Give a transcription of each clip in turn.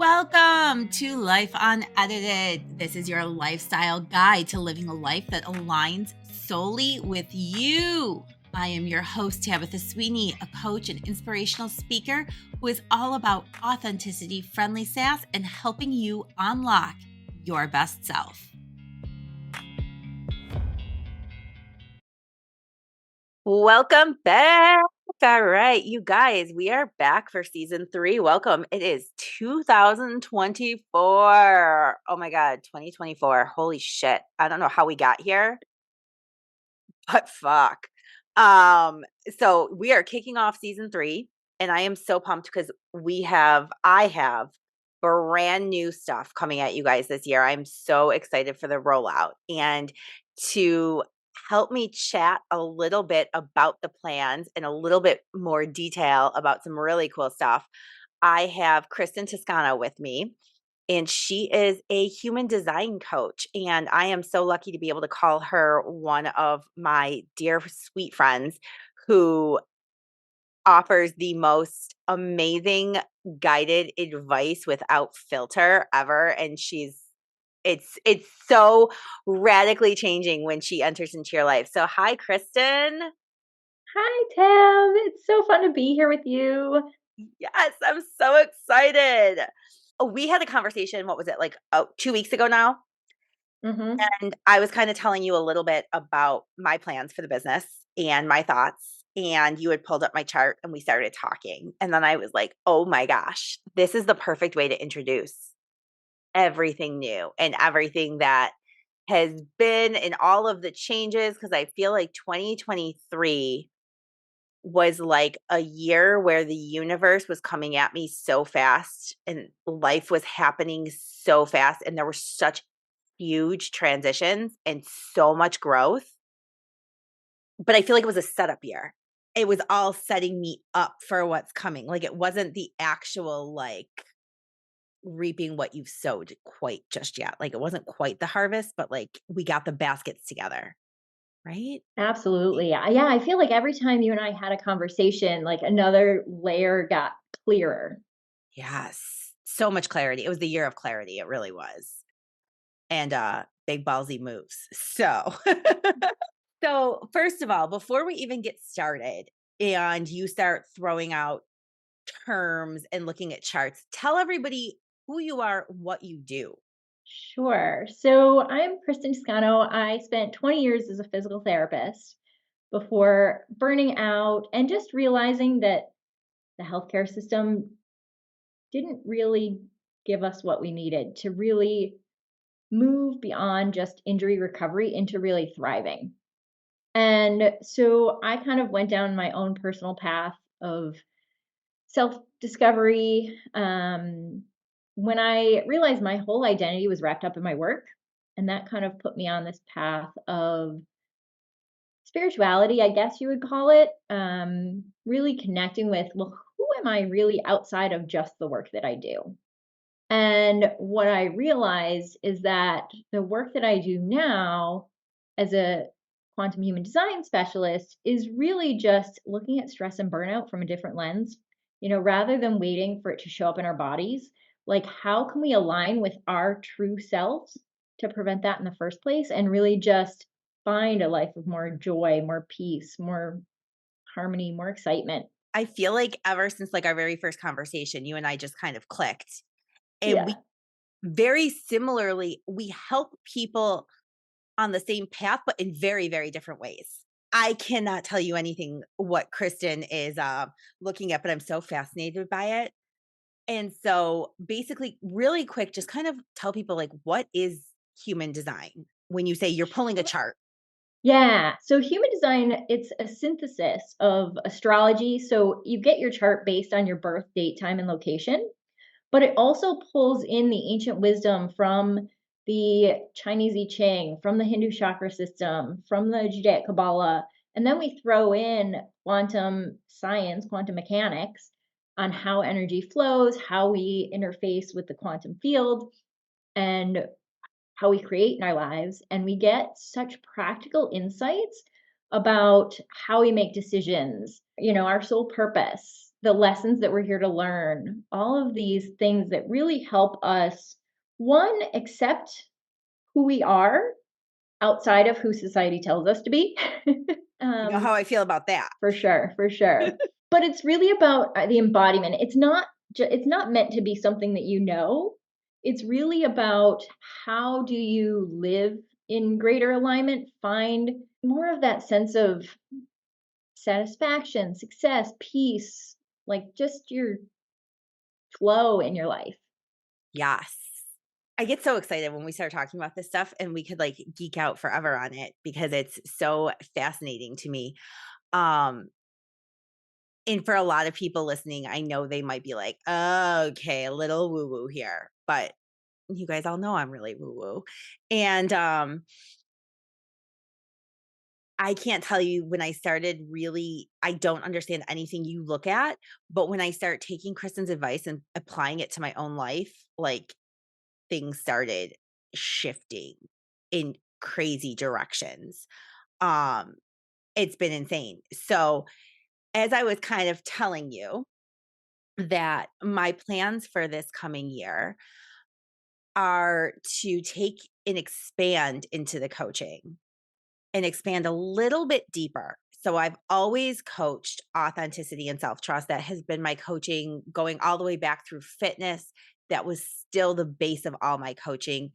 Welcome to Life Unedited. This is your lifestyle guide to living a life that aligns solely with you. I am your host, Tabitha Sweeney, a coach and inspirational speaker who is all about authenticity, friendly sass, and helping you unlock your best self. Welcome back. All right, you guys, we are back for season 3. Welcome. It is 2024. Oh my God, 2024. Holy shit. I don't know how we got here, but fuck. So we are kicking off season 3, and I am so pumped because I have brand new stuff coming at you guys this year. I'm so excited for the rollout. And to help me chat a little bit about the plans and a little bit more detail about some really cool stuff, I have Kristen Toscano with me. And she is a human design coach. And I am so lucky to be able to call her one of my dear, sweet friends who offers the most amazing guided advice without filter ever. And it's so radically changing when she enters into your life. So hi, Kristen. Hi, Tam. It's so fun to be here with you. Yes, I'm so excited. We had a conversation, what was it, like 2 weeks ago now? hmm And I was kind of telling you a little bit about my plans for the business and my thoughts. And you had pulled up my chart and we started talking. And then I was like, oh my gosh, this is the perfect way to introduce everything new and everything that has been and all of the changes. Cause I feel like 2023 was like a year where the universe was coming at me so fast and life was happening so fast. And there were such huge transitions and so much growth. But I feel like it was a setup year. It was all setting me up for what's coming. Like it wasn't the actual like reaping what you've sowed quite just yet. Like it wasn't quite the harvest, but like we got the baskets together, right? Absolutely. Yeah, I feel like every time you and I had a conversation, like another layer got clearer. Yes. So much clarity. It was the year of clarity. It really was. And big ballsy moves. So so first of all, before we even get started and you start throwing out terms and looking at charts, tell everybody who you are, what you do. Sure. So I'm Kristen Toscano. I spent 20 years as a physical therapist before burning out and just realizing that the healthcare system didn't really give us what we needed to really move beyond just injury recovery into really thriving. And so I kind of went down my own personal path of self discovery when I realized my whole identity was wrapped up in my work. And that kind of put me on this path of spirituality, I guess you would call it, really connecting with, well, who am I really outside of just the work that I do? And what I realized is that the work that I do now as a quantum human design specialist is really just looking at stress and burnout from a different lens. Rather than waiting for it to show up in our bodies, like how can we align with our true selves to prevent that in the first place and really just find a life of more joy, more peace, more harmony, more excitement. I feel like ever since like our very first conversation, you and I just kind of clicked. And we Yeah. very similarly, we help people on the same path, but in very, very different ways. I cannot tell you anything what Kristen is looking at, but I'm so fascinated by it. And so basically, really quick, just kind of tell people like what is human design when you say you're pulling a chart. Yeah. So human design, it's a synthesis of astrology. So you get your chart based on your birth date, time, and location, but it also pulls in the ancient wisdom from the Chinese I Ching, from the Hindu chakra system, from the Judaic Kabbalah. And then we throw in quantum science, quantum mechanics on how energy flows, how we interface with the quantum field, and how we create in our lives, and we get such practical insights about how we make decisions, our sole purpose. the lessons that we're here to learn, all of these things that really help us, one, accept who we are outside of who society tells us to be. You know how um, I feel about that. for sure, for sure. But it's really about the embodiment. It's not meant to be something that you know. It's really about how do you live in greater alignment, find more of that sense of satisfaction, success, peace, like just your flow in your life. Yes. I get so excited when we start talking about this stuff and we could like geek out forever on it because it's so fascinating to me. Um, and for a lot of people listening, I know they might be like, "Oh, okay, a little woo woo here," but you guys all know I'm really woo woo. And I can't tell you when I started really, I don't understand anything you look at, but when I start taking Kristen's advice and applying it to my own life, like things started shifting in crazy directions. Um, it's been insane. So, as I was kind of telling you that my plans for this coming year are to take and expand into the coaching and expand a little bit deeper. So I've always coached authenticity and self-trust. That has been my coaching going all the way back through fitness. That was still the base of all my coaching.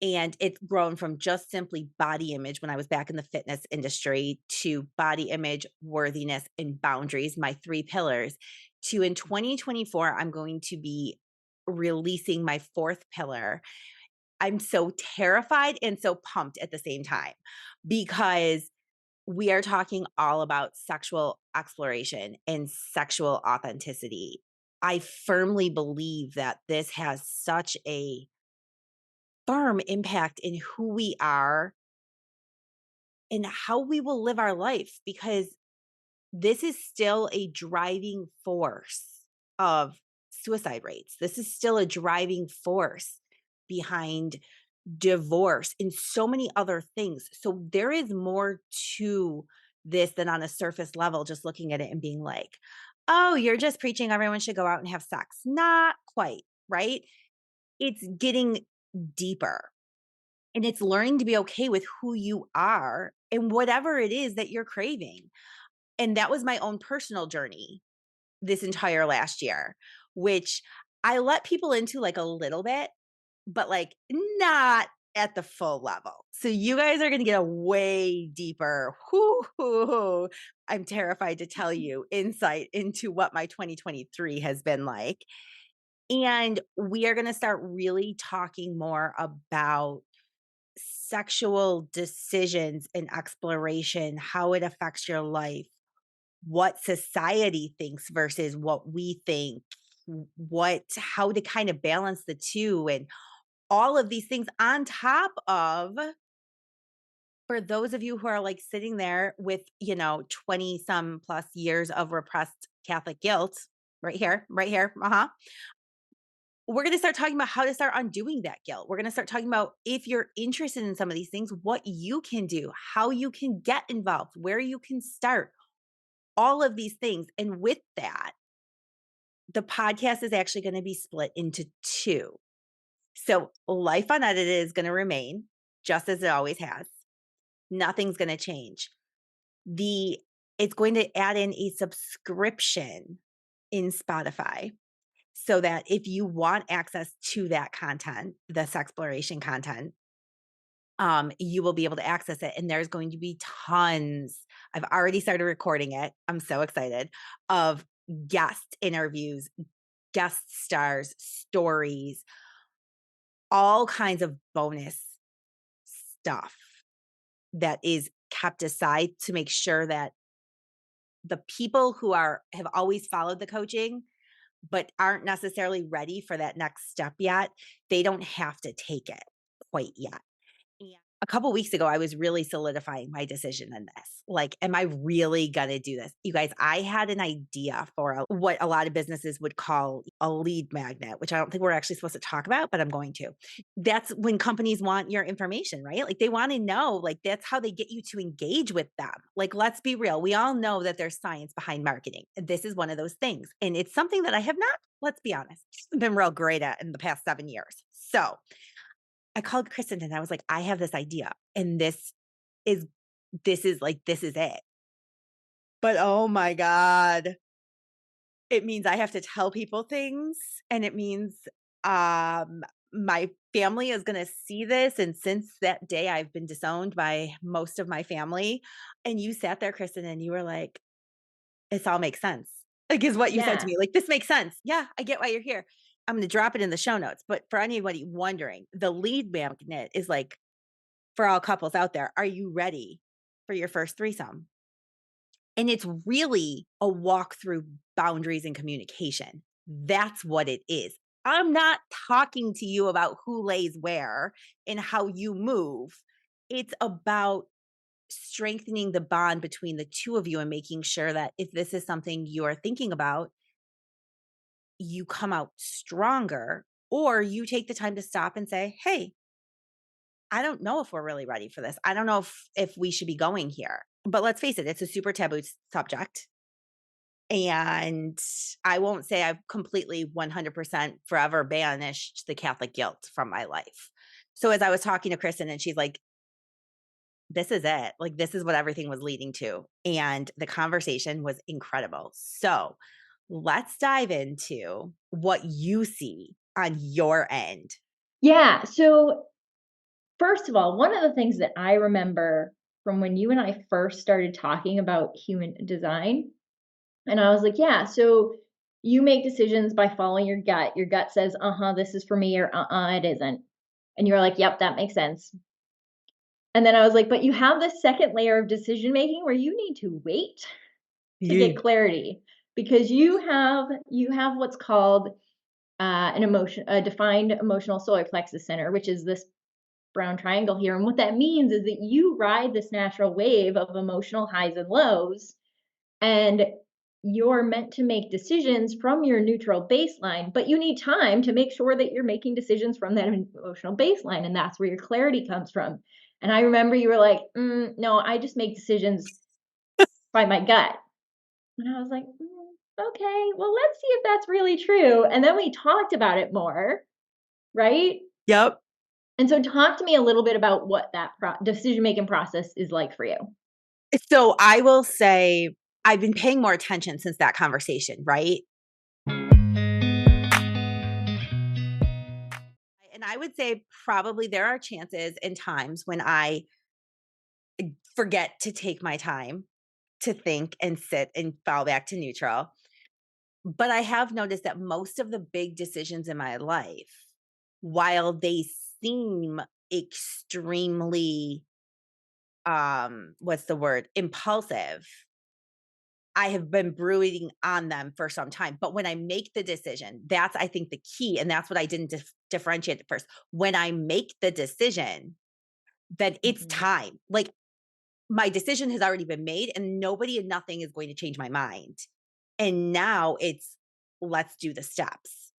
And it's grown from just simply body image when I was back in the fitness industry to body image, worthiness, and boundaries, my 3 pillars, to in 2024, I'm going to be releasing my 4th pillar. I'm so terrified and so pumped at the same time because we are talking all about sexual exploration and sexual authenticity. I firmly believe that this has such a firm impact in who we are and how we will live our life because this is still a driving force of suicide rates. This is still a driving force behind divorce and so many other things. So there is more to this than on a surface level, just looking at it and being like, oh, you're just preaching everyone should go out and have sex. Not quite, right? It's getting deeper. And it's learning to be okay with who you are and whatever it is that you're craving. And that was my own personal journey this entire last year, which I let people into like a little bit, but like not at the full level. So you guys are going to get a way deeper, I'm terrified to tell you, insight into what my 2023 has been like. And we are going to start really talking more about sexual decisions and exploration, how it affects your life, what society thinks versus what we think, what how to kind of balance the two and all of these things on top of for those of you who are like sitting there with, 20 some plus years of repressed Catholic guilt right here. Uh-huh. We're going to start talking about how to start undoing that guilt. We're going to start talking about if you're interested in some of these things, what you can do, how you can get involved, where you can start, all of these things. And with that, the podcast is actually going to be split into 2. So, Life Unedited is going to remain just as it always has. Nothing's going to change. The It's going to add in a subscription in Spotify so that if you want access to that content, this exploration content, you will be able to access it. And there's going to be tons. I've already started recording it. I'm so excited of guest interviews, guest stars, stories, all kinds of bonus stuff that is kept aside to make sure that the people who have always followed the coaching but aren't necessarily ready for that next step yet, they don't have to take it quite yet. a couple weeks ago, I was really solidifying my decision in this. Like, am I really gonna do this? You guys, I had an idea for what a lot of businesses would call a lead magnet, which I don't think we're actually supposed to talk about, but I'm going to. That's when companies want your information, right? Like they want to know, like that's how they get you to engage with them. Like, let's be real. We all know that there's science behind marketing. This is one of those things. And it's something that I have not, let's be honest, been real great at in the past 7 years. So I called Kristen and I was like, I have this idea and is this is it. But oh my God, it means I have to tell people things and it means um my family is going to see this, and since that day I've been disowned by most of my family. And you sat there, Kristen, and you were like, "This all makes sense." Like is what you said to Yeah. me. Like, "This makes sense. Yeah, I get why you're here." I'm going to drop it in the show notes, but for anybody wondering, the lead magnet is like for all couples out there, are you ready for your first threesome? And it's really a walk through boundaries and communication. That's what it is. I'm not talking to you about who lays where and how you move. It's about strengthening the bond between the two of you and making sure that if this is something you're thinking about, you come out stronger, or you take the time to stop and say, "Hey, I don't know if we're really ready for this. I don't know if we should be going here." But let's face it, it's a super taboo subject. And I won't say I've completely 100% forever banished the Catholic guilt from my life. So as I was talking to Kristen and she's like, this is it. Like, this is what everything was leading to. And the conversation was incredible. So let's dive into what you see on your end. Yeah. So, first of all, one of the things that I remember from when you and I first started talking about human design, and I was like, yeah, so you make decisions by following your gut. Your gut says, uh huh, this is for me, or it isn't. And you're like, yep, that makes sense. And then I was like, but you have this second layer of decision making where you need to wait to get You, clarity because you have what's called a defined emotional solar plexus center, which is this brown triangle here. And what that means is that you ride this natural wave of emotional highs and lows, and you're meant to make decisions from your neutral baseline, but you need time to make sure that you're making decisions from that emotional baseline. And that's where your clarity comes from. And I remember you were like, no, I just make decisions by my gut. And I was like, okay, well, let's see if that's really true. And then we talked about it more, right? yep. And so, talk to me a little bit about what that decision making process is like for you. So I will say I've been paying more attention since that conversation, right? And I would say probably there are chances and times when I forget to take my time to think and sit and fall back to neutral. But I have noticed that most of the big decisions in my life, while they seem extremely what's the word? Impulsive, I have been brooding on them for some time. But when I make the decision, that's I think the key. And that's what I didn't differentiate at first. When I make the decision, then it's Mhm. time. Like my decision has already been made and nobody and nothing is going to change my mind. And now it's let's do the steps.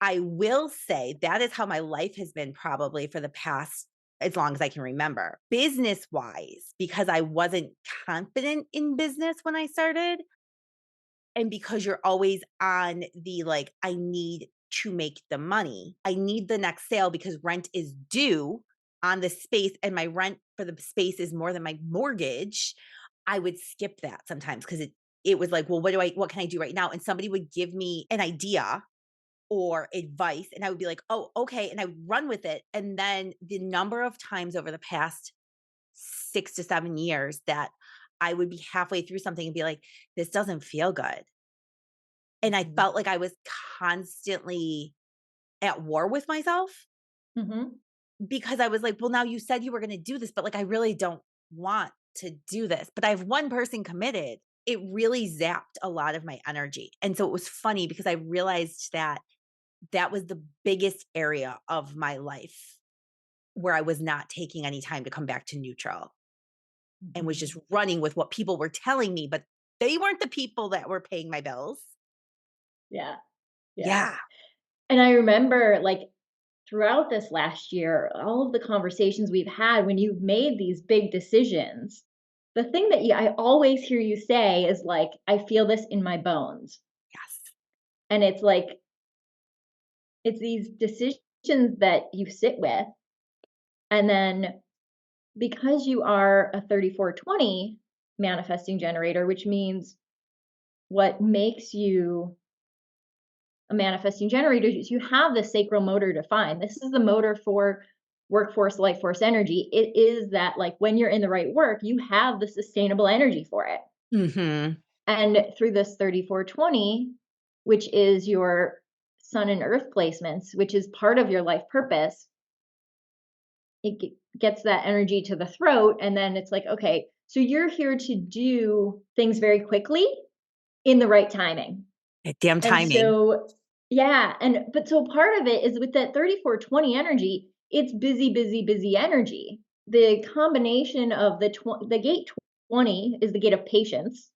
I will say that is how my life has been probably for the past as long as I can remember. Business wise, because I wasn't confident in business when I started, and because you're always on the like, I need to make the money. I need the next sale because rent is due on the space and my rent for the space is more than my mortgage. I would skip that sometimes because it was like, well, what can I do right now? And somebody would give me an idea or advice and I would be like, "Oh, okay." And I would run with it. And then the number of times over the past 6 to 7 years that I would be halfway through something and be like, "This doesn't feel good." And I Mhm. felt like I was constantly at war with myself Mhm. because I was like, "Well, now you said you were gonna do this, but, like, I really don't want to do this." But I have one person committed. It really zapped a lot of my energy. And so it was funny because I realized that that was the biggest area of my life where I was not taking any time to come back to neutral and was just Mhm. running with what people were telling me, but they weren't the people that were paying my bills. Yeah, yeah. Yeah. And I remember, like, throughout this last year, all of the conversations we've had when you've made these big decisions, the thing that I always hear you say is like, "I feel this in my bones." Yes. And it's like, it's these decisions that you sit with, and then because you are a 3420 manifesting generator, which means what makes you a manifesting generator is you have the sacral motor defined. This is the motor for workforce, life force energy. It is that, like, when you're in the right work, you have the sustainable energy for it. Mhm. And through this 3420, which is your sun and earth placements, which is part of your life purpose, gets that energy to the throat. And then it's like, okay, so you're here to do things very quickly in the right timing. Damn And timing. so yeah, and but so part of it is with that 3420 energy, it's busy, busy, busy energy. The combination of the gate 20 is the gate of patience,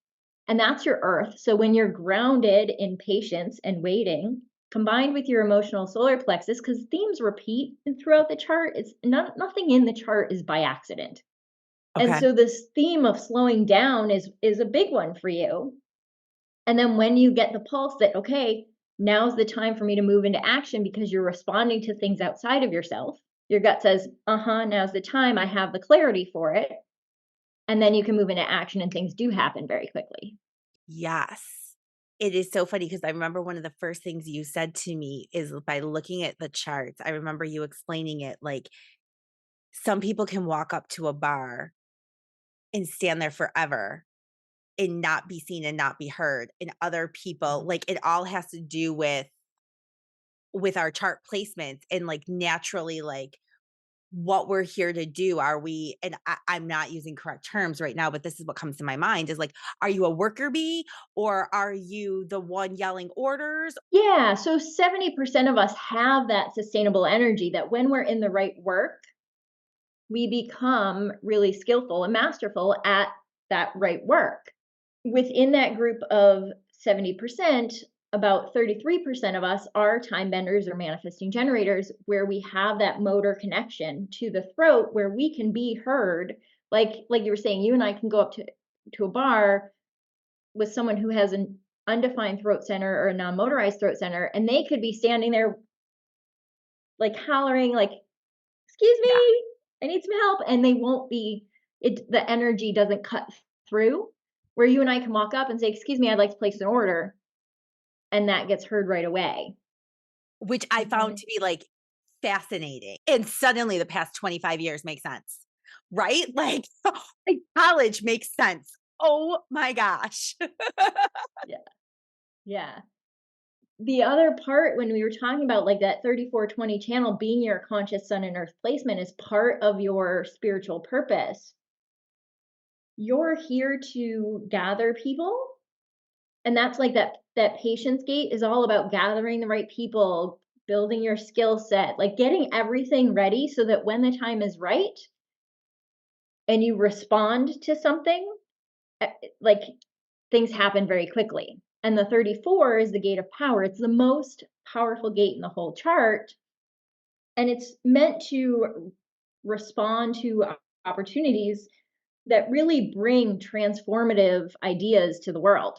and that's your earth. So when you're grounded in patience and waiting, combined with your emotional solar plexus, because themes repeat throughout the chart, it's not nothing in the chart is by accident. And Okay. so this theme of slowing down is a big one for you, and then when you get the pulse that, okay, now's the time for me to move into action because you're responding to things outside of yourself. Your gut says, uh huh, now's the time. I have the clarity for it. And then you can move into action and things do happen very quickly. Yes. It is so funny because I remember one of the first things you said to me is by looking at the charts. I remember you explaining it like some people can walk up to a bar and stand there forever and not be seen and not be heard. And other people, Mhm. like it all has to do with our chart placements and like naturally like what we're here to do. Are we, and I'm not using correct terms right now, but this is what comes to my mind is like, are you a worker bee or are you the one yelling orders? Yeah. So 70% of us have that sustainable energy that when we're in the right work, we become really skillful and masterful at that right work. Within that group of 70%, about 33% of us are time benders or manifesting generators, where we have that motor connection to the throat where we can be heard. Like you were saying, you and I can go up to a bar with someone who has an undefined throat center or a non-motorized throat center, and they could be standing there like hollering, like, "Excuse Yeah. me, I need some help," and they won't be the energy doesn't cut through, where you and I can walk up and say, "Excuse me, I'd like to place an order," and that gets heard right away. Which I found Mhm. to be like fascinating. And suddenly the past 25 years make sense, right? Like, like college makes sense. Oh my gosh. Yeah, yeah. The other part when we were talking about, like, that 3420 channel being your conscious sun and earth placement is part of your spiritual purpose. You're here to gather people. And that's like that patience gate is all about gathering the right people, building your skill set, like getting everything ready so that when the time is right and you respond to something, like things happen very quickly. And the 34 is the gate of power. It's the most powerful gate in the whole chart. And it's meant to respond to opportunities that really bring transformative ideas to the world.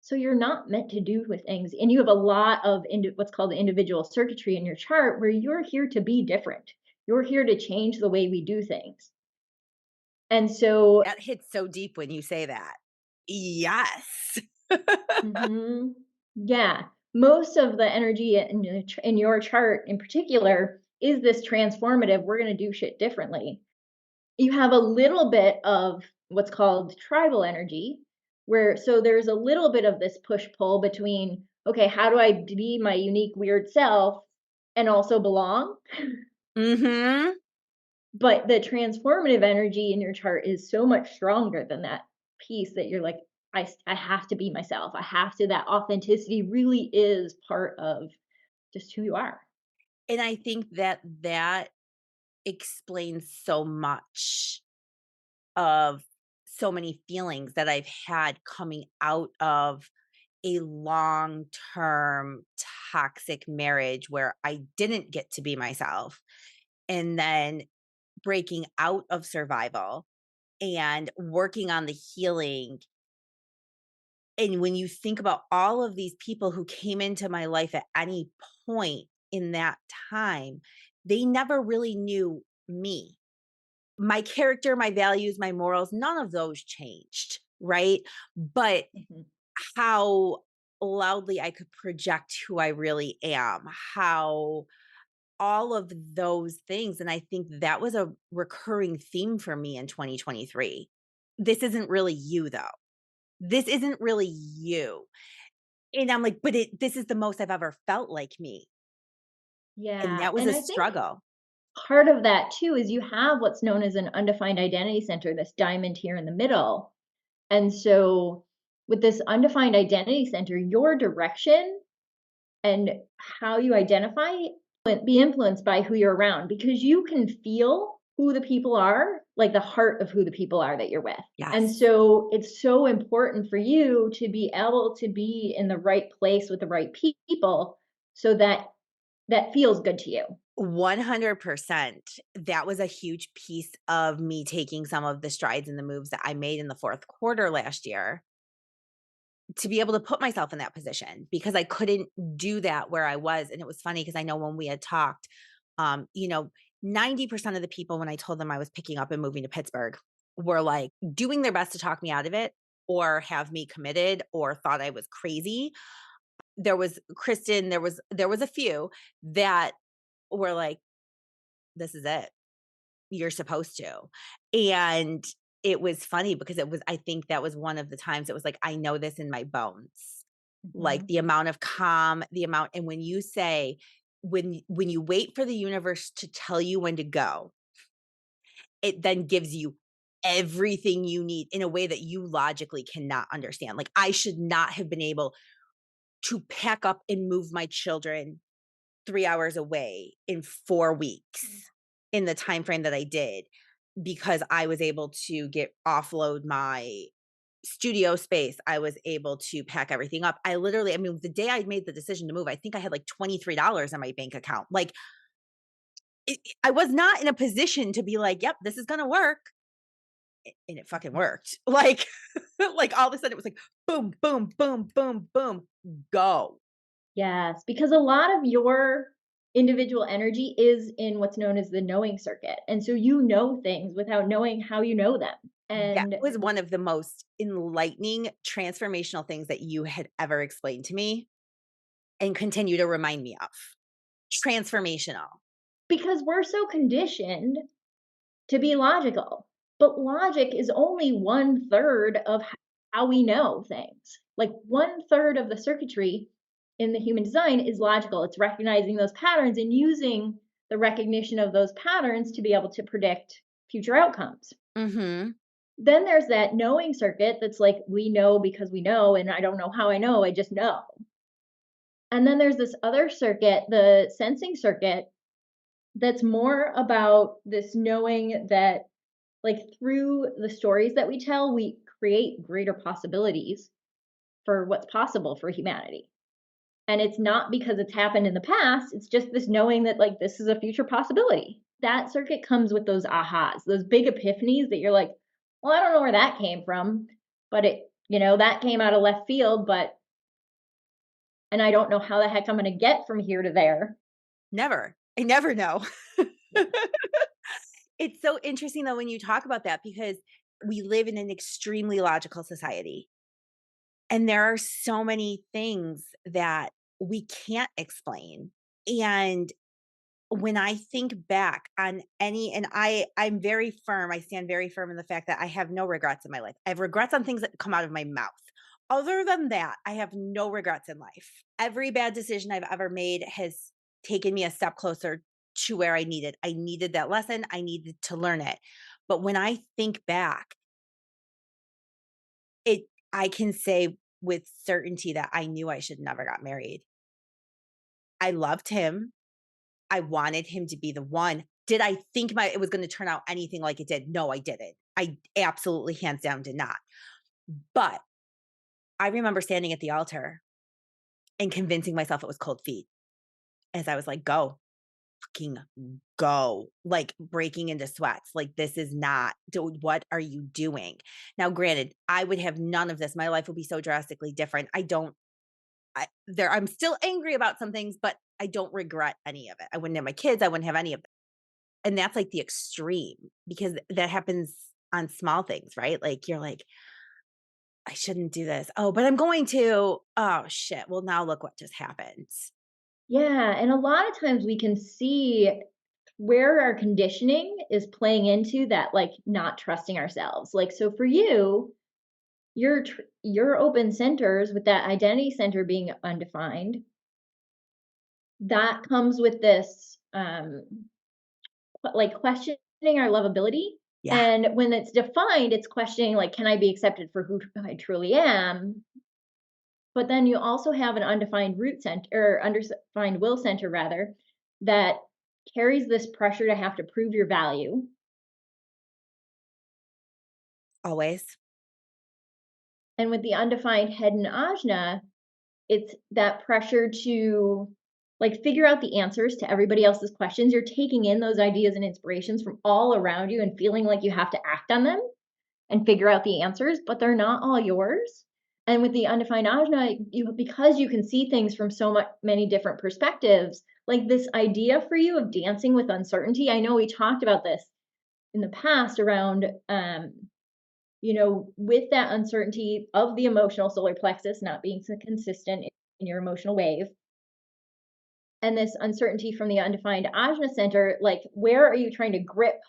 So you're not meant to do with things, and you have a lot of what's called the individual circuitry in your chart where you're here to be different. You're here to change the way we do things. And so, That hits so deep when you say that. Yes. mhm, yeah, most of the energy in your chart in particular is this transformative. We're going to do shit differently. You have a little bit of what's called tribal energy, where so there's a little bit of this push pull between, okay, how do I be my unique weird self and also belong? Mhm. But the transformative energy in your chart is so much stronger than that piece that you're like, I have to be myself. I have to, that authenticity really is part of just who you are. And I think that explains so much of so many feelings that I've had coming out of a long-term toxic marriage where I didn't get to be myself, and then breaking out of survival and working on the healing. And when you think about all of these people who came into my life at any point in that time, they never really knew me. My character, my values, my morals, none of those changed, right? But Mhm. how loudly I could project who I really am, how all of those things, and I think that was a recurring theme for me in 2023. This isn't really you, though. This isn't really you. And I'm like, "But this is the most I've ever felt like me." And Yeah, that was and a I think struggle. part of that too is you have what's known as an undefined identity center, this diamond here in the middle. And so with this undefined identity center, your direction and how you identify would be influenced by who you're around because you can feel who the people are, like the heart of who the people are that you're with. And Yes. so it's so important for you to be able to be in the right place with the right people so that that feels good to you. 100%. That was a huge piece of me taking some of the strides and the moves that I made in the 4th quarter last year to be able to put myself in that position because I couldn't do that where I was. And it was funny because I know when we had talked, you know, 90% of the people when I told them I was picking up and moving to Pittsburgh were like doing their best to talk me out of it or have me committed or thought I was crazy. There was Kristen, there was a few that were like, this is it. You're supposed to. And it was funny because it was I think that was one of the times it was like, I know this in my bones. Like, Mhm. the amount of calm, the amount and when you say when you wait for the universe to tell you when to go, it then gives you everything you need in a way that you logically cannot understand. Like, I should not have been able to pack up and move my children 3 hours away in 4 weeks in the time frame that I did because I was able to get offload my studio space. I was able to pack everything up. I mean, the day I made the decision to move, I think I had like $23 in my bank account. Like, I was not in a position to be like, "Yep, this is gonna work," and it fucking worked. Like, like all of a sudden, it was like, boom, boom, boom, boom, boom, go. Yes, because a lot of your individual energy is in what's known as the knowing circuit. And so you know things without knowing how you know them. That And was one of the most enlightening, transformational things that you had ever explained to me and continue to remind me of. Transformational. because we're so conditioned to be logical, but logic is only one third of how we know things. Like one third of the circuitry in the human design is logical. It's recognizing those patterns and using the recognition of those patterns to be able to predict future outcomes. Mhm. Then there's that knowing circuit that's like, we know because we know, and I don't know how I know, I just know. And then there's this other circuit, the sensing circuit, that's more about this knowing that, like, through the stories that we tell, we create greater possibilities for what's possible for humanity. And it's not because it's happened in the past, it's just this knowing that, like, this is a future possibility. That circuit comes with those ahas, those big epiphanies that you're like, well, I don't know where that came from, but that came out of left field, but, and I don't know how the heck I'm going to get from here to there. Never. I never know. Yeah. It's so interesting though when you talk about that because we live in an extremely logical society. And there are so many things that we can't explain. And when I think back on any and I'm very firm, I stand very firm in the fact that I have no regrets in my life. I have regrets on things that come out of my mouth. Other than that, I have no regrets in life. Every bad decision I've ever made has taken me a step closer to where I needed. I needed that lesson. I needed to learn it. But when I think back, it I can say with certainty that I knew I should never got married. I loved him. I wanted him to be the one. Did I think it was gonna turn out anything like it did? No, I didn't. I absolutely hands down did not. But I remember standing at the altar and convincing myself it was cold feet as I was like, "Go, fucking go," like, breaking into sweats, like, "This is not dude, what are you doing?" Now, granted, I would have none of this, my life would be so drastically different. I'm still angry about some things, but I don't regret any of it. I wouldn't have my kids, I wouldn't have any of it, and that's, like, the extreme because that happens on small things, right? Like, you're like, "I shouldn't do this. Oh, but I'm going to. Oh, shit. Well, now look what just happened." Yeah, and a lot of times we can see where our conditioning is playing into that, like, not trusting ourselves. Like, so for you, your open centers with that identity center being undefined, that comes with this, like, questioning our lovability, Yeah, and when it's defined, it's questioning, like, "Can I be accepted for who I truly am?" But then you also have an undefined root center or undefined will center rather, that carries this pressure to have to prove your value. always. And with the undefined head and ajna, it's that pressure to, like, figure out the answers to everybody else's questions. You're taking in those ideas and inspirations from all around you and feeling like you have to act on them and figure out the answers, but they're not all yours. And with the undefined ajna, you because you can see things from so many different perspectives, like this idea for you of dancing with uncertainty. I know we talked about this in the past around with that uncertainty of the emotional solar plexus not being so consistent in your emotional wave, and this uncertainty from the undefined ajna center, like where are you trying to grip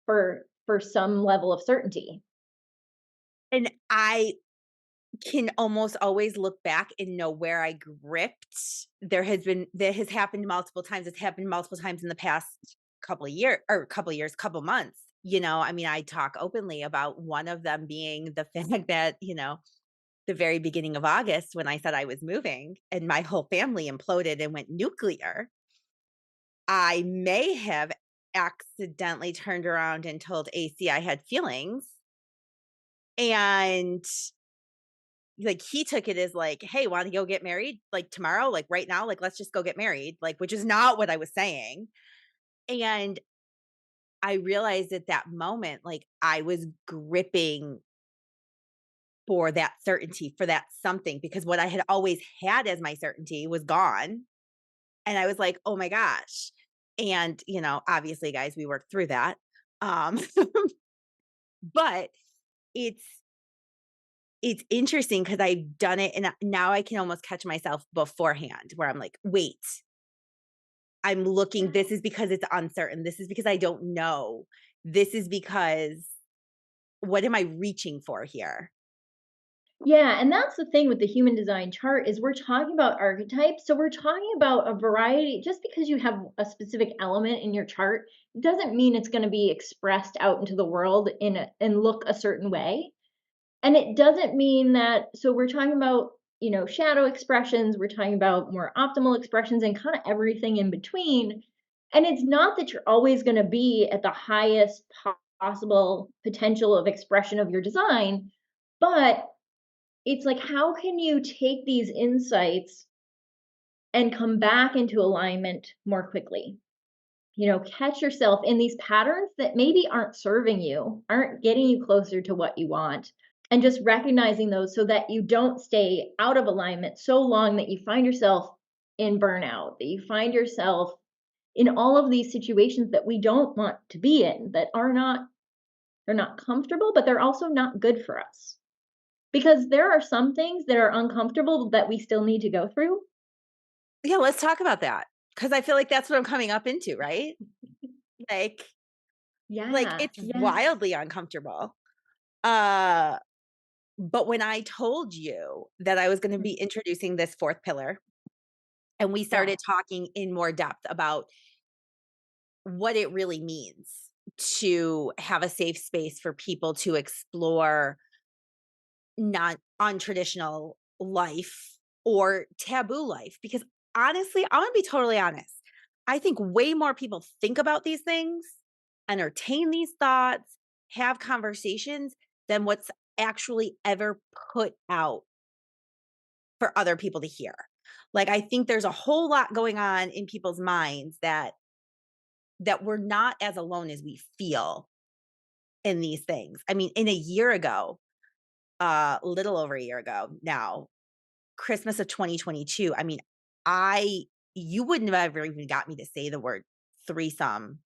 for some level of certainty? And I can almost always look back and know where I gripped. That has happened multiple times. It's happened multiple times in the past couple of years, couple months. I mean, I talk openly about one of them being the fact that, the very beginning of August when I said I was moving and my whole family imploded and went nuclear, I may have accidentally turned around and told AC I had feelings, and, like, he took it as like, "Hey, wanna go get married, like, tomorrow? Like, right now? Like, let's just go get married," like, which is not what I was saying, and I realized at that moment, like, I was gripping for that certainty, for that something, because what I had always had as my certainty was gone, and I was like, "Oh my gosh," and, obviously, guys, we worked through that, um, but it's it's interesting because 'cause I've done it, and now I can almost catch myself beforehand where I'm like, "Wait, I'm looking, this is because it's uncertain, this is because I don't know, this is because what am I reaching for here?" Yeah, and that's the thing with the human design chart is we're talking about archetypes. So we're talking about a variety. Just because you have a specific element in your chart doesn't mean it's going to be expressed out into the world and look a certain way. And it doesn't mean that, so we're talking about, shadow expressions, we're talking about more optimal expressions and kind of everything in between. And it's not that you're always going to be at the highest possible potential of expression of your design, but it's like, how can you take these insights and come back into alignment more quickly? Catch yourself in these patterns that maybe aren't serving you, aren't getting you closer to what you want, and just recognizing those so that you don't stay out of alignment so long that you find yourself in burnout, that you find yourself in all of these situations that we don't want to be in, that are not, they're not comfortable, but they're also not good for us. Because there are some things that are uncomfortable that we still need to go through. Yeah, let's talk about that because I feel like that's what I'm coming up into, right? Like Yeah, it's yes. wildly uncomfortable. Uh, but when I told you that I was gonna be Mhm. introducing this 4th pillar, and we Yeah. started talking in more depth about what it really means to have a safe space for people to explore not untraditional life or taboo life, because honestly, I wanna be totally honest. I think way more people think about these things, entertain these thoughts, have conversations than what's actually ever put out for other people to hear. Like, I think there's a whole lot going on in people's minds that we're not as alone as we feel in these things. I mean, in a year ago, little over a year ago now, Christmas of 2022, I mean, I you wouldn't have ever even got me to say the word threesome,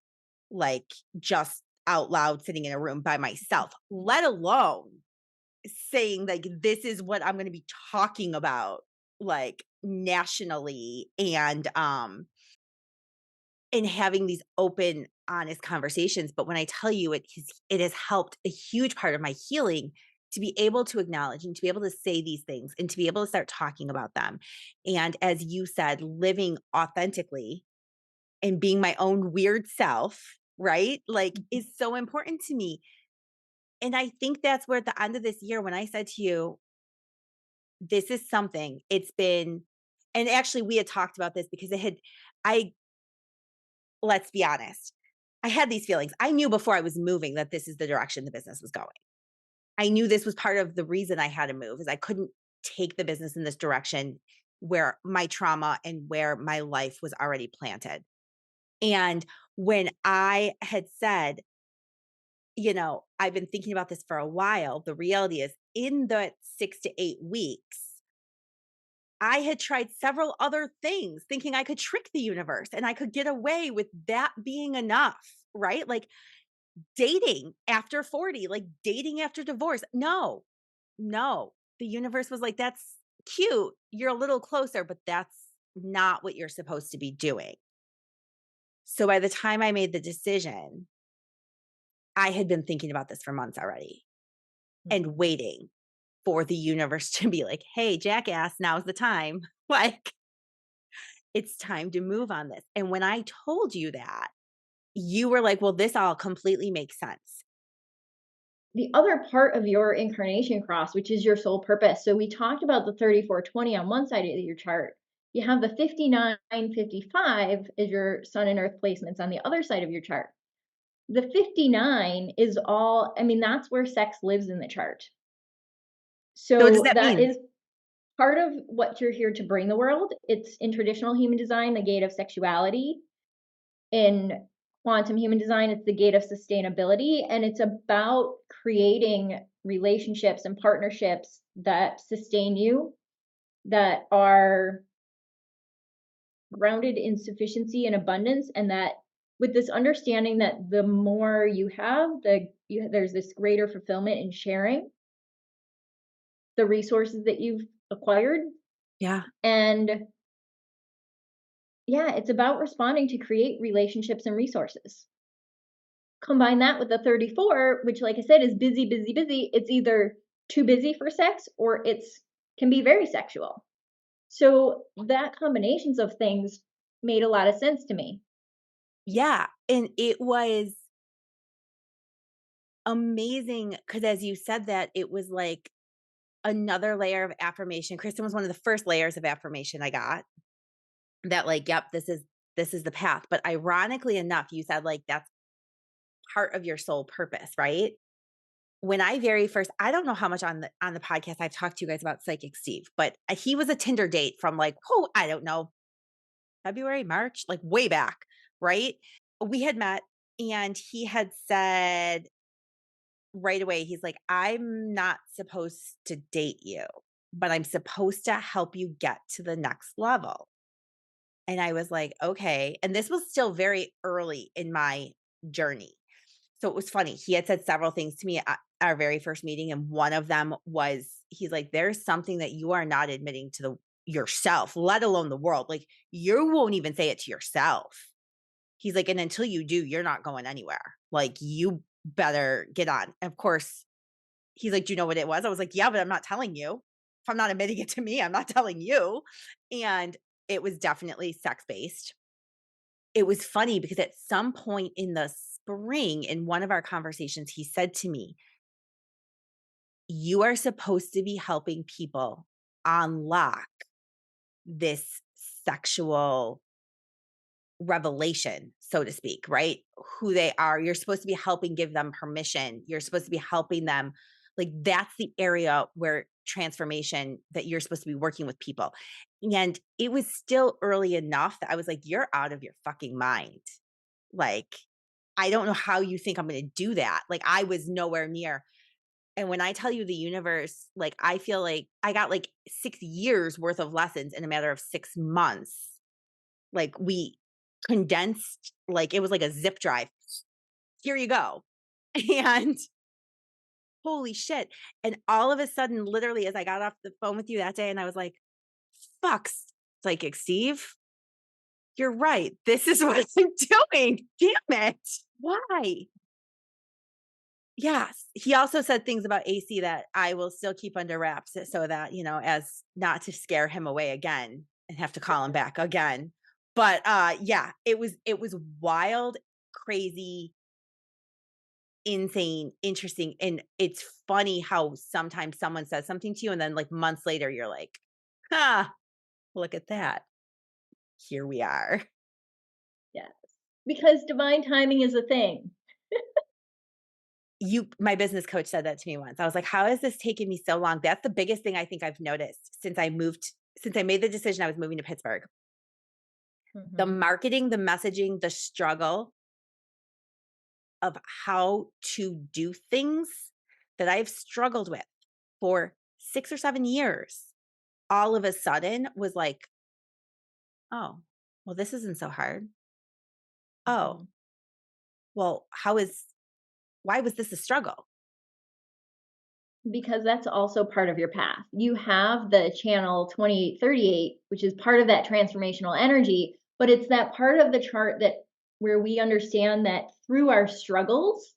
like, just out loud sitting in a room by myself, let alone saying, like, "This is what I'm gonna be talking about, like, nationally," and having these open, honest conversations. But when I tell you it has helped a huge part of my healing to be able to acknowledge and to be able to say these things and to be able to start talking about them. And as you said, living authentically and being my own weird self, right? Like, Mhm. is so important to me. And I think that's where at the end of this year, when I said to you, this is something, it's been, and actually we had talked about this because I, let's be honest, I had these feelings. I knew before I was moving that this is the direction the business was going. I knew this was part of the reason I had to move is I couldn't take the business in this direction where my trauma and where my life was already planted. And when I had said, I've been thinking about this for a while, the reality is in the 6 to 8 weeks, I had tried several other things thinking I could trick the universe and I could get away with that being enough, right? Like dating after 40, like dating after divorce. No, no. The universe was like, that's cute. You're a little closer, but that's not what you're supposed to be doing. So by the time I made the decision, I had been thinking about this for months already and Mhm. waiting for the universe to be like, hey, jackass, now's the time. Like, it's time to move on this. And when I told you that, you were like, well, this all completely makes sense. The other part of your incarnation cross, which is your soul purpose. So we talked about the 3420 on one side of your chart. You have the 5955 is your sun and earth placements on the other side of your chart. The 59 is all, I mean, that's where sex lives in the chart. So what does So that that mean? is part of what you're here to bring the world. It's in traditional human design, the gate of sexuality. In quantum human design, it's the gate of sustainability, and it's about creating relationships and partnerships that sustain you, that are grounded in sufficiency and abundance, and that with this understanding that the more you have, there's this greater fulfillment in sharing the resources that you've acquired. Yeah. And yeah, it's about responding to create relationships and resources. Combine that with the 34, which, like I said, is busy, busy, busy. It's either too busy for sex or it's can be very sexual. So that combinations of things made a lot of sense to me. Yeah. And it was amazing because as you said that, it was like another layer of affirmation. Kristen was one of the first layers of affirmation I got that, like, yep, this is the path. But ironically enough, you said like that's part of your soul purpose, right? When I very first, I don't know how much on the podcast I've talked to you guys about Psychic Steve, but he was a Tinder date from like, oh, I don't know, February, March, like way back, right? We had met and he had said right away, he's like, I'm not supposed to date you, but I'm supposed to help you get to the next level. And I was like, okay. And this was still very early in my journey. So it was funny. He had said several things to me at our very first meeting. And one of them was, he's like, there's something that you are not admitting to yourself, let alone the world. Like, you won't even say it to yourself. He's like, and until you do, you're not going anywhere. Like, you better get on. Of course, he's like, do you know what it was? I was like, yeah, but I'm not telling you. If I'm not admitting it to me, I'm not telling you. And it was definitely sex based. It was funny because at some point in the spring, in one of our conversations, he said to me, you are supposed to be helping people unlock this sexual revelation, so to speak, right? Who they are. You're supposed to be helping give them permission. You're supposed to be helping them. Like that's the area where transformation that you're supposed to be working with people. And it was still early enough that I was like, you're out of your fucking mind. Like, I don't know how you think I'm going to do that. Like, I was nowhere near. And when I tell you the universe, like, I feel like I got like 6 years worth of lessons in a matter of 6 months. Like we condensed, like it was like a zip drive. Here you go. And holy shit. And all of a sudden, literally, as I got off the phone with you that day, and I was like, fuck, Psychic Steve, you're right. This is what I'm doing. Damn it. Why? Yes. He also said things about AC that I will still keep under wraps so that, as not to scare him away again and have to call him back again. But yeah, it was wild, crazy, insane, interesting. And it's funny how sometimes someone says something to you and then like months later you're like, "Huh, look at that. Here we are." Yes. Because divine timing is a thing. My business coach said that to me once. I was like, "How has this taken me so long?" That's the biggest thing I think I've noticed since I made the decision I was moving to Pittsburgh. The Mhm. marketing, the messaging, the struggle of how to do things that I've struggled with for 6 or 7 years, all of a sudden was like, "Oh, well, this isn't so hard. Oh, Mhm. well, why was this a struggle?" Because that's also part of your path. You have the channel 2838, which is part of that transformational energy, but it's that part of the chart that where we understand that through our struggles,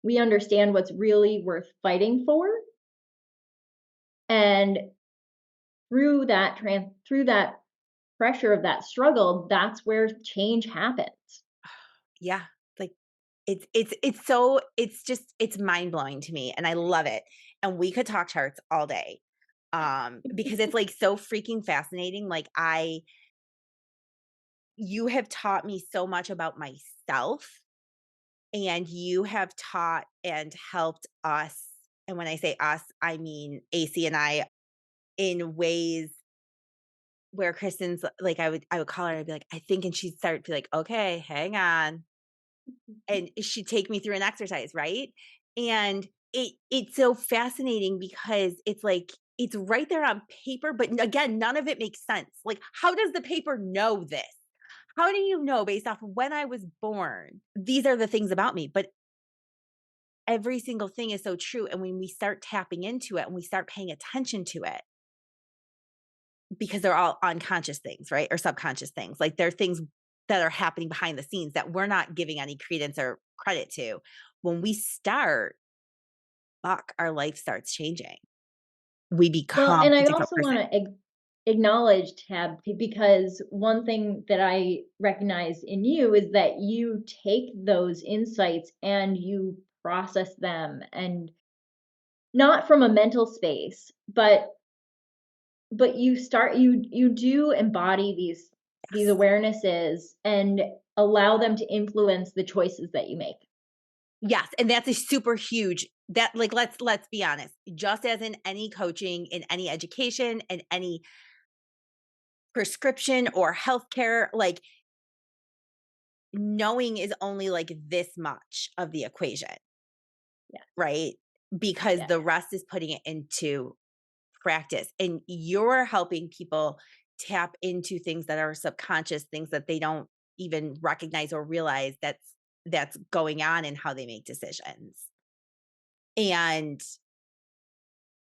we understand what's really worth fighting for. And through that pressure of that struggle, that's where change happens. Yeah, like, it's mind-blowing to me, and I love it, and we could talk charts all day, because it's, like, so freaking fascinating, like, you have taught me so much about myself, and you have taught and helped us, and when I say us, I mean AC and I, in ways where Kristen's like, I would call her and I'd be like, "I think," and she'd start to be like, "Okay, hang on," and she'd take me through an exercise, right? And it's so fascinating because it's like it's right there on paper, but again, none of it makes sense. Like, how does the paper know this? How do you know based off of when I was born? These are the things about me, but every single thing is so true. And when we start tapping into it and we start paying attention to it, because they're all unconscious things, right? Or subconscious things. Like they're things that are happening behind the scenes that we're not giving any credence or credit to. When we start, fuck, our life starts changing. We Well, become and a I different also person. want to acknowledge Tab because one thing that I recognize in you is that you take those insights and you process them and not from a mental space, but you do embody these Yes. awarenesses and allow them to influence the choices that you make. Yes, and that's a super huge that like let's be honest. Just as in any coaching, in any education, in any prescription or healthcare, like knowing is only like this much of the equation, Yeah, right? Because yeah. the rest is putting it into practice. And you're helping people tap into things that are subconscious, things that they don't even recognize or realize that's going on in how they make decisions. And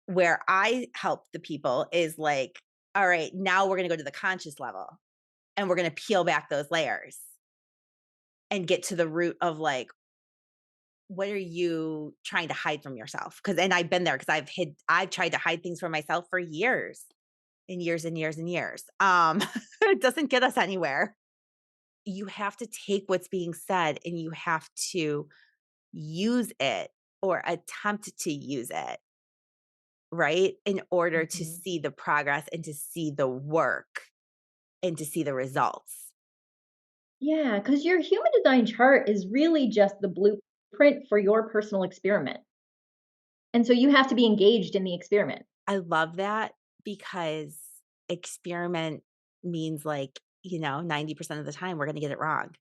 where I help the people is like, all right, now we're going to go to the conscious level and we're going to peel back those layers and get to the root of like, what are you trying to hide from yourself? Cause, and I've been there because I've tried to hide things from myself for years and years and years and years. It doesn't get us anywhere. You have to take what's being said and you have to use it or attempt to use it, right? In order to Mhm. see the progress and to see the work and to see the results. Yeah, because your human design chart is really just the blueprint for your personal experiment. And so you have to be engaged in the experiment. I love that because experiment means, like, 90% of the time we're gonna get it wrong.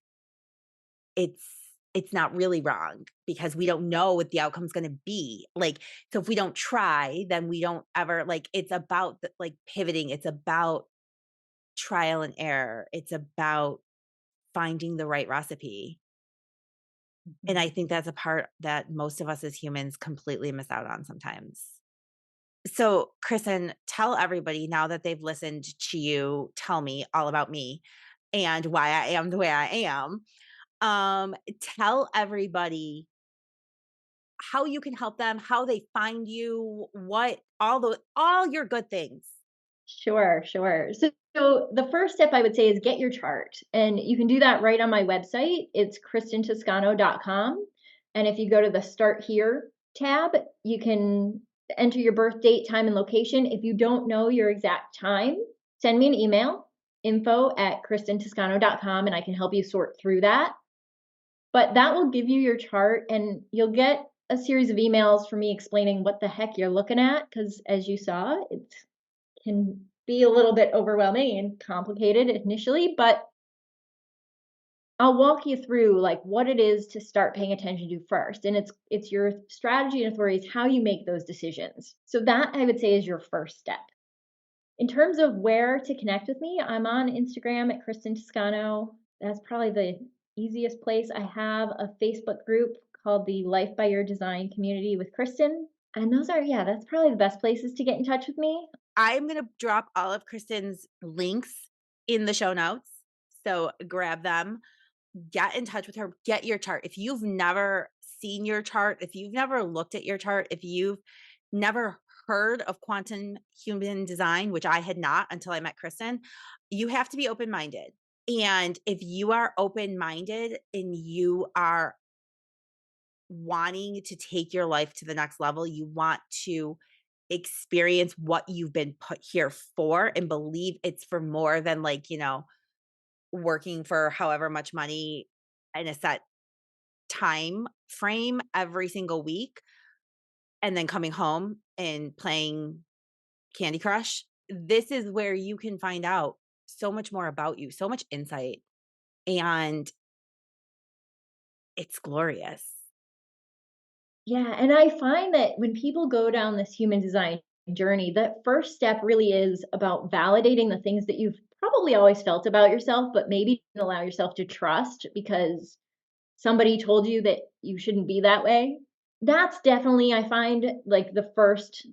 It's it's not really wrong because we don't know what the outcome's gonna be. Like, so if we don't try, then we don't ever, like, it's about the, like, pivoting, it's about trial and error, it's about finding the right recipe. And I Mhm. think that's a part that most of us as humans completely miss out on sometimes. So, Kristen, tell everybody now that they've listened to you tell me all about me and why I am the way I am. Tell everybody how you can help them, how they find you, what all your good things. Sure, sure. So the first step I would say is get your chart. And you can do that right on my website. It's kristentoscano.com. And if you go to the Start Here tab, you can enter your birth date, time, and location. If you don't know your exact time, send me an email, info@kristentoscano.com, and I can help you sort through that. But that will give you your chart, and you'll get a series of emails from me explaining what the heck you're looking at. Because as you saw, it can be a little bit overwhelming and complicated initially, but I'll walk you through like what it is to start paying attention to first. And it's your strategy and authority, it's how you make those decisions. So that I would say is your first step. In terms of where to connect with me, I'm on Instagram at Kristen Toscano. That's probably the easiest place. I have a Facebook group called the Life by Your Design Community with Kristen. And those are, yeah, that's probably the best places to get in touch with me. I'm gonna drop all of Kristen's links in the show notes. So grab them, get in touch with her, get your chart. If you've never seen your chart, if you've never looked at your chart, if you've never heard of quantum human design, which I had not until I met Kristen, you have to be open minded. And if you are open minded and you are wanting to take your life to the next level, you want to experience what you've been put here for and believe it's for more than, like, working for however much money in a set time frame every single week and then coming home and playing Candy Crush. This is where you can find out so much more about you, so much insight, and it's glorious. Yeah, and I find that when people go down this human design journey, the first step really is about validating the things that you've probably always felt about yourself, but maybe didn't allow yourself to trust because somebody told you that you shouldn't be that way. That's definitely, I find, like the first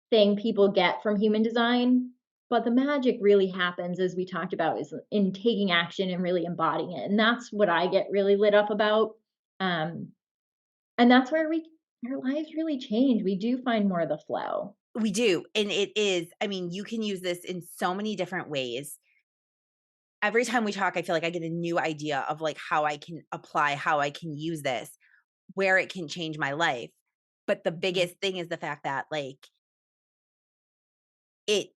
thing people get from human design. But the magic really happens, as we talked about, is in taking action and really embodying it. And that's what I get really lit up about. Um, and that's where our lives really change. We do find more of the flow. We do, and it is, I mean, you can use this in so many different ways. Every time we talk, I feel like I get a new idea of, like, how I can apply, how I can use this, where it can change my life. But the Mhm. biggest thing is the fact that, like, it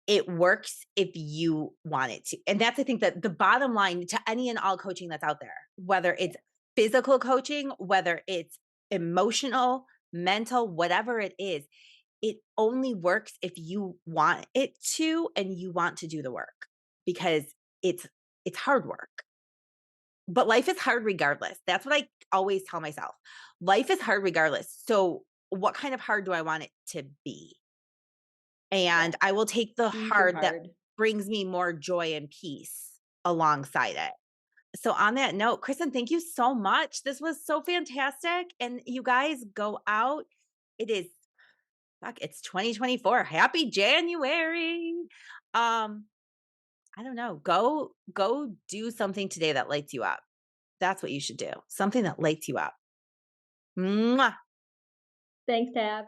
it works if you want it to. And that's, I think, that the bottom line to any and all coaching that's out there, whether it's physical coaching, whether it's emotional, mental, whatever it only works if you want it to and you want to do the work because it's it's hard work. But life is hard regardless. That's what I always tell myself. Life is hard regardless. So what kind of hard do I want it to be? Yeah. And I will take the Be too hard that hard. brings me more joy and peace alongside it. So on that note, Kristen, thank you so much. This was so fantastic. And you guys go out. It is it's 2024. Happy January. Um, I don't know. Go do something today that lights you up. That's what you should do. Something that lights you up. Mwah. Thanks, Tab.